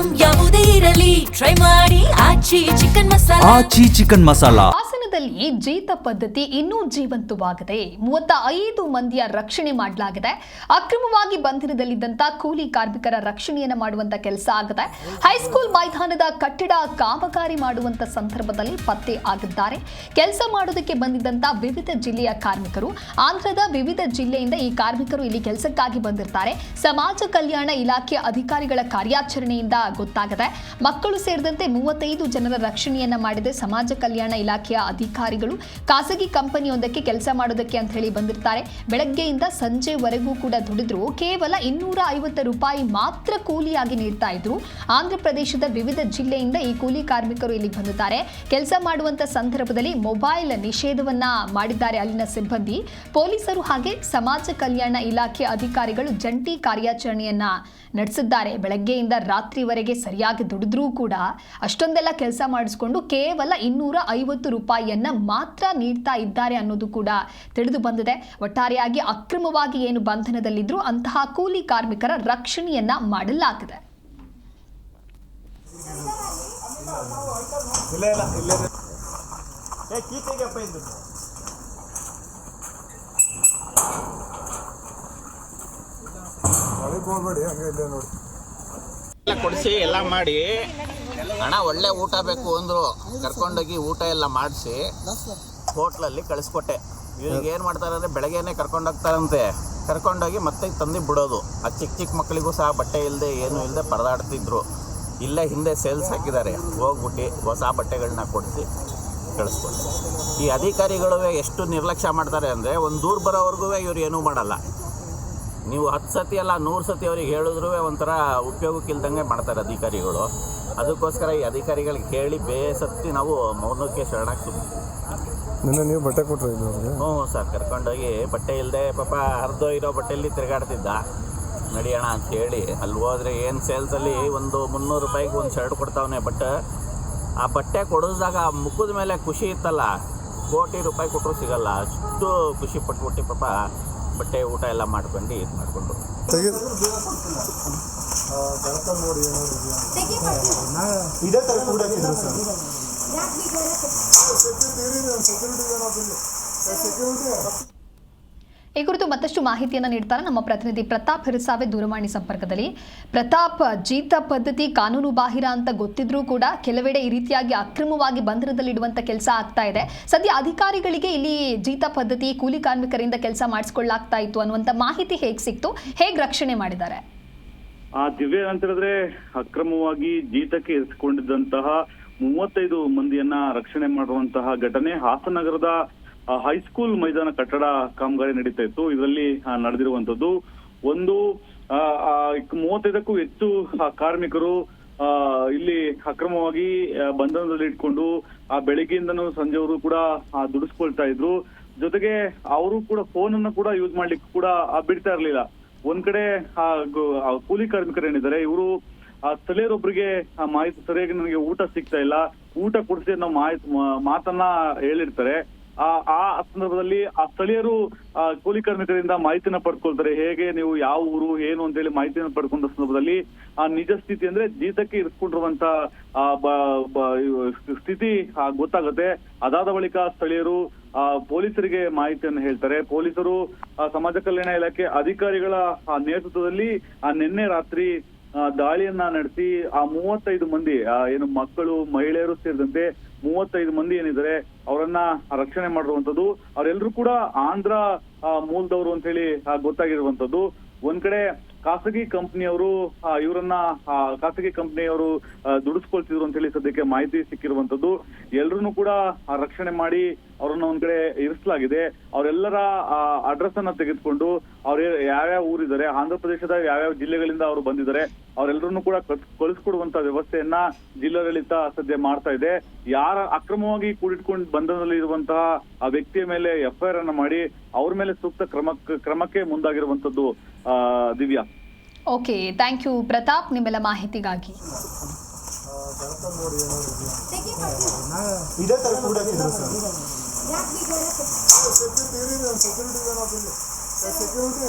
Item ಯಾವುದೇ ಇರಲಿ try ಮಾಡಿ ಆಚಿ ಚಿಕನ್ ಮಸಾಲಾ. ಹಾಸನದಲ್ಲಿ ಜೀತ ಪದ್ಧತಿ ಇನ್ನೂ ಜೀವಂತವಾಗಿದೆ. 35 ಮಂದಿಯ ರಕ್ಷಣೆ ಮಾಡಲಾಗಿದೆ. ಅಕ್ರಮವಾಗಿ ಬಂಧನದಲ್ಲಿದ್ದಂತ ಕೂಲಿ ಕಾರ್ಮಿಕರ ರಕ್ಷಣೆಯನ್ನು ಮಾಡುವಂತ ಕೆಲಸ ಆಗಿದೆ. ಹೈಸ್ಕೂಲ್ ಮೈದಾನದ ಕಟ್ಟಡ ಕಾಮಗಾರಿ ಮಾಡುವಂತ ಸಂದರ್ಭದಲ್ಲಿ ಪತ್ತೆ ಆಗಿದ್ದಾರೆ. ಕೆಲಸ ಮಾಡೋದಕ್ಕೆ ಬಂದಿದ್ದಂತ ವಿವಿಧ ಜಿಲ್ಲೆಯ ಕಾರ್ಮಿಕರು, ಆಂಧ್ರದ ವಿವಿಧ ಜಿಲ್ಲೆಯಿಂದ ಈ ಕಾರ್ಮಿಕರು ಇಲ್ಲಿ ಕೆಲಸಕ್ಕಾಗಿ ಬಂದಿರ್ತಾರೆ. ಸಮಾಜ ಕಲ್ಯಾಣ ಇಲಾಖೆ ಅಧಿಕಾರಿಗಳ ಕಾರ್ಯಾಚರಣೆಯಿಂದ ಗೊತ್ತಾಗಿದೆ. ಮಕ್ಕಳು ಸೇರಿದಂತೆ 35 ಜನರ ರಕ್ಷಣೆಯನ್ನ ಮಾಡಿದೆ ಸಮಾಜ ಕಲ್ಯಾಣ ಇಲಾಖೆಯ ಅಧಿಕಾರಿಗಳು. ಖಾಸಗಿ ಕಂಪನಿಯೊಂದಕ್ಕೆ ಕೆಲಸ ಮಾಡೋದಕ್ಕೆ ಅಂತ ಹೇಳಿ ಬಂದಿರ್ತಾರೆ. ಬೆಳಗ್ಗೆಯಿಂದ ಸಂಜೆವರೆಗೂ ಕೂಡ ದುಡಿದ್ರು ಕೇವಲ 250 ರೂಪಾಯಿ ಮಾತ್ರ ಕೂಲಿಯಾಗಿ ನೀಡ್ತಾ ಇದ್ರು. ಆಂಧ್ರ ಪ್ರದೇಶದ ವಿವಿಧ ಜಿಲ್ಲೆಯಿಂದ ಈ ಕೂಲಿ ಕಾರ್ಮಿಕರು ಇಲ್ಲಿ ಬಂದಿದ್ದಾರೆ. ಕೆಲಸ ಮಾಡುವಂತ ಸಂದರ್ಭದಲ್ಲಿ ಮೊಬೈಲ್ ನಿಷೇಧವನ್ನ ಮಾಡಿದ್ದಾರೆ ಅಲ್ಲಿನ ಸಿಬ್ಬಂದಿ. ಪೊಲೀಸರು ಹಾಗೆ ಸಮಾಜ ಕಲ್ಯಾಣ ಇಲಾಖೆ ಅಧಿಕಾರಿಗಳು ಜಂಟಿ ಕಾರ್ಯಾಚರಣೆಯನ್ನ ನಡೆಸಿದ್ದಾರೆ. ಬೆಳಗ್ಗೆಯಿಂದ ರಾತ್ರಿವರೆಗೆ ಸರಿಯಾಗಿ ದುಡಿದ್ರೂ ಕೂಡ ಅಷ್ಟೊಂದೆಲ್ಲ ಕೆಲಸ ಮಾಡಿಸ್ಕೊಂಡು ಕೇವಲ 250 ರೂಪಾಯಿಯನ್ನ ಮಾತ್ರ ನೀಡ್ತಾ ಇದ್ದಾರೆ ಅನ್ನೋದು ಕೂಡ ತಿಳಿದು ಬಂದಿದೆ. ಒಟ್ಟಾರೆಯಾಗಿ ಅಕ್ರಮವಾಗಿ ಏನು ಬಂಧನದಲ್ಲಿದ್ರು ಅಂತಹ ಕೂಲಿ ಕಾರ್ಮಿಕರ ರಕ್ಷಣೆಯನ್ನ ಮಾಡಲಾಗಿದೆ. ಕೊಡಿಸಿ ಎಲ್ಲ ಮಾಡಿ ಹಣ ಒಳ್ಳೆ ಊಟ ಬೇಕು ಅಂದರು. ಕರ್ಕೊಂಡೋಗಿ ಊಟ ಎಲ್ಲ ಮಾಡಿಸಿ ಹೋಟ್ಲಲ್ಲಿ ಕಳಿಸ್ಕೊಟ್ಟೆ. ಇವ್ರಿಗೆ ಏನು ಮಾಡ್ತಾರೆ ಅಂದರೆ ಬೆಳಗ್ಗೆನೇ ಕರ್ಕೊಂಡೋಗ್ತಾರಂತೆ. ಕರ್ಕೊಂಡೋಗಿ ಮತ್ತೆ ತಂದು ಬಿಡೋದು. ಆ ಚಿಕ್ಕ ಮಕ್ಕಳಿಗೂ ಸಹ ಬಟ್ಟೆ ಇಲ್ಲದೆ ಏನೂ ಇಲ್ಲದೆ ಪರದಾಡ್ತಿದ್ರು. ಇಲ್ಲೇ ಹಿಂದೆ ಸೇಲ್ಸ್ ಹಾಕಿದ್ದಾರೆ. ಹೋಗ್ಬಿಟ್ಟು ಹೊಸ ಬಟ್ಟೆಗಳನ್ನ ಕೊಡಿಸಿ ಕಳಿಸ್ಕೊಟ್ಟೆ. ಈ ಅಧಿಕಾರಿಗಳು ಎಷ್ಟು ನಿರ್ಲಕ್ಷ್ಯ ಮಾಡ್ತಾರೆ ಅಂದರೆ ಒಂದು ದೂರ ಬರೋವರೆಗೂ ಇವ್ರು ಏನೂ ಮಾಡಲ್ಲ. ನೀವು 10 ಸತಿ ಅಲ್ಲ 100 ಸತಿ ಅವ್ರಿಗೆ ಹೇಳಿದ್ರೂ ಒಂಥರ ಉಪಯೋಗಕ್ಕಿಲ್ದಂಗೆ ಮಾಡ್ತಾರೆ ಅಧಿಕಾರಿಗಳು. ಅದಕ್ಕೋಸ್ಕರ ಈ ಅಧಿಕಾರಿಗಳಿಗೆ ಕೇಳಿ ಬೇಸತ್ತಿ ನಾವು ಮೌನಕ್ಕೆ ಶರಣಾಗಿ ನಿನ್ನೆ ನೀವು ಬಟ್ಟೆ ಕೊಟ್ಟರೆ ಹ್ಞೂ ಸರ್, ಕರ್ಕೊಂಡೋಗಿ ಬಟ್ಟೆ ಇಲ್ಲದೆ ಪಾಪ ಹರಿದೋ ಇರೋ ಬಟ್ಟೆಯಲ್ಲಿ ತಿರುಗಾಡ್ತಿದ್ದ. ನಡಿಯೋಣ ಅಂತ ಹೇಳಿ ಅಲ್ಲಿ ಹೋದರೆ ಏನು ಸೇಲ್ಸಲ್ಲಿ ಒಂದು 300 ರೂಪಾಯಿಗೆ ಒಂದು ಶರ್ಟ್ ಕೊಡ್ತಾವನೆ. ಬಟ್ ಆ ಬಟ್ಟೆ ಕೊಡಿಸಿದಾಗ ಮುಖದ ಮೇಲೆ ಖುಷಿ ಇತ್ತಲ್ಲ, ಕೋಟಿ ರೂಪಾಯಿ ಕೊಟ್ಟರು ಸಿಗಲ್ಲ. ಅಷ್ಟು ಖುಷಿ ಪಟ್ಬಿಟ್ಟು ಪಾಪ ಬಟ್ಟೆ ಊಟ ಎಲ್ಲ ಮಾಡ್ಕೊಂಡು ಇದು ಮಾಡಿಕೊಂಡು ಇದೇ ಥರ ಕೂಡ ಸರ್. ಈ ಕುರಿತು ಮತ್ತಷ್ಟು ಮಾಹಿತಿಯನ್ನು ನೀಡ್ತಾರೆ ನಮ್ಮ ಪ್ರತಿನಿಧಿ ಪ್ರತಾಪ್ ಹಿರಸಾವೆ ದೂರವಾಣಿ ಸಂಪರ್ಕದಲ್ಲಿ. ಪ್ರತಾಪ್, ಜೀತ ಪದ್ಧತಿ ಕಾನೂನು ಬಾಹಿರ ಅಂತ ಗೊತ್ತಿದ್ರೂ ಕೂಡ ಕೆಲವೆಡೆ ಈ ರೀತಿಯಾಗಿ ಅಕ್ರಮವಾಗಿ ಬಂಧನದಲ್ಲಿಡುವಂತ ಕೆಲಸ ಆಗ್ತಾ ಇದೆ. ಸದ್ಯ ಅಧಿಕಾರಿಗಳಿಗೆ ಇಲ್ಲಿ ಜೀತ ಪದ್ಧತಿ ಕೂಲಿ ಕಾರ್ಮಿಕರಿಂದ ಕೆಲಸ ಮಾಡಿಸ್ಕೊಳ್ಳಾಗ್ತಾ ಇತ್ತು ಅನ್ನುವಂತ ಮಾಹಿತಿ ಹೇಗೆ ಸಿಕ್ತು, ಹೇಗೆ ರಕ್ಷಣೆ ಮಾಡಿದ್ದಾರೆ? ದಿವ್ಯ ಅಂತ ಹೇಳಿದ್ರೆ ಅಕ್ರಮವಾಗಿ ಜೀತಕ್ಕೆ ಇರಿಸಿಕೊಂಡಿದ್ದಂತಹ 35 ಮಂದಿಯನ್ನ ರಕ್ಷಣೆ ಮಾಡುವಂತಹ ಘಟನೆ ಹಾಸನ ನಗರದ ಹೈಸ್ಕೂಲ್ ಮೈದಾನ ಕಟ್ಟಡ ಕಾಮಗಾರಿ ನಡೀತಾ ಇತ್ತು. ಇದರಲ್ಲಿ ನಡೆದಿರುವಂತದ್ದು ಒಂದು 35ಕ್ಕೂ ಹೆಚ್ಚು ಕಾರ್ಮಿಕರು ಇಲ್ಲಿ ಅಕ್ರಮವಾಗಿ ಬಂಧನದಲ್ಲಿ ಇಟ್ಕೊಂಡು ಬೆಳಿಗ್ಗೆಯಿಂದನೂ ಸಂಜೆವರು ಕೂಡ ದುಡಿಸ್ಕೊಳ್ತಾ ಇದ್ರು. ಜೊತೆಗೆ ಅವರು ಕೂಡ ಫೋನ್ ಅನ್ನು ಕೂಡ ಯೂಸ್ ಮಾಡ್ಲಿಕ್ಕೆ ಕೂಡ ಬಿಡ್ತಾ ಇರ್ಲಿಲ್ಲ. ಒಂದ್ ಕಡೆ ಕೂಲಿ ಕಾರ್ಮಿಕರು ಏನಿದ್ದಾರೆ ಇವರು ಸ್ಥಳೀಯರೊಬ್ಬರಿಗೆ ಮಾಹಿತಿ ಸರಿಯಾಗಿ ನನಗೆ ಊಟ ಸಿಗ್ತಾ ಇಲ್ಲ, ಊಟ ಕೊಡಿಸಿ ನಾವು ಮಾತನ್ನ ಹೇಳಿರ್ತಾರೆ. ಆ ಸಂದರ್ಭದಲ್ಲಿ ಆ ಸ್ಥಳೀಯರು ಕೂಲಿ ಕಾರ್ಮಿಕರಿಂದ ಮಾಹಿತಿನ ಪಡ್ಕೊಳ್ತಾರೆ. ಹೇಗೆ ನೀವು ಯಾವ ಊರು ಏನು ಅಂತ ಹೇಳಿ ಮಾಹಿತಿಯನ್ನು ಪಡ್ಕೊಂಡ ಸಂದರ್ಭದಲ್ಲಿ ಆ ನಿಜ ಸ್ಥಿತಿ ಅಂದ್ರೆ ಜೀತಕ್ಕೆ ಇರಿಸ್ಕೊಂಡಿರುವಂತ ಸ್ಥಿತಿ ಗೊತ್ತಾಗುತ್ತೆ. ಅದಾದ ಬಳಿಕ ಸ್ಥಳೀಯರು ಪೊಲೀಸರಿಗೆ ಮಾಹಿತಿಯನ್ನು ಹೇಳ್ತಾರೆ. ಪೊಲೀಸರು ಸಮಾಜ ಕಲ್ಯಾಣ ಇಲಾಖೆ ಅಧಿಕಾರಿಗಳ ನೇತೃತ್ವದಲ್ಲಿ ನಿನ್ನೆ ರಾತ್ರಿ ದಾಳಿಯನ್ನ ನಡೆಸಿ ಆ 35 ಮಂದಿ ಏನು ಮಕ್ಕಳು ಮಹಿಳೆಯರು ಸೇರಿದಂತೆ 35 ಮಂದಿ ಏನಿದ್ದಾರೆ ಅವರನ್ನ ರಕ್ಷಣೆ ಮಾಡಿರುವಂತದ್ದು. ಅವರೆಲ್ಲರೂ ಕೂಡ ಆಂಧ್ರ ಮೂಲದವರು ಅಂತ ಹೇಳಿ ಗೊತ್ತಾಗಿರುವಂತದ್ದು. ಒಂದ್ ಕಡೆ ಖಾಸಗಿ ಕಂಪನಿಯವರು ಇವರನ್ನ ಖಾಸಗಿ ಕಂಪನಿಯವರು ದುಡಿಸ್ಕೊಳ್ತಿದ್ರು ಅಂತ ಹೇಳಿ ಸದ್ಯಕ್ಕೆ ಮಾಹಿತಿ ಸಿಕ್ಕಿರುವಂತದ್ದು. ಎಲ್ರನ್ನೂ ಕೂಡ ರಕ್ಷಣೆ ಮಾಡಿ ಅವರನ್ನ ಒಂದ್ ಕಡೆ ಇರಿಸಲಾಗಿದೆ. ಅವರೆಲ್ಲರ ಅಡ್ರೆಸ್ ಅನ್ನ ತೆಗೆದುಕೊಂಡು ಅವ್ರು ಯಾವ್ಯಾವ ಊರಿದ್ದಾರೆ, ಆಂಧ್ರ ಪ್ರದೇಶದ ಯಾವ್ಯಾವ ಜಿಲ್ಲೆಗಳಿಂದ ಅವರು ಬಂದಿದ್ದಾರೆ ಅವರೆಲ್ಲರನ್ನೂ ಕೂಡ ಕಳಿಸ್ಕೊಡುವಂತ ವ್ಯವಸ್ಥೆಯನ್ನ ಜಿಲ್ಲಾಡಳಿತ ಸದ್ಯ ಮಾಡ್ತಾ ಇದೆ. ಯಾರ ಅಕ್ರಮವಾಗಿ ಕೂಡಿಟ್ಕೊಂಡು ಬಂಧನದಲ್ಲಿ ಇರುವಂತಹ ಆ ವ್ಯಕ್ತಿಯ ಮೇಲೆ FIR ಅನ್ನ ಮಾಡಿ ಅವ್ರ ಮೇಲೆ ಸೂಕ್ತ ಕ್ರಮಕ್ಕೆ ಮುಂದಾಗಿರುವಂತದ್ದು. Divya. Okay, thank you Pratap ನಿಮ್ಮೆಲ್ಲ ಮಾಹಿತಿಗಾಗಿ. ಇದೇ ತರ ಕೂಡ ಸೆಕ್ಯೂರಿಟಿ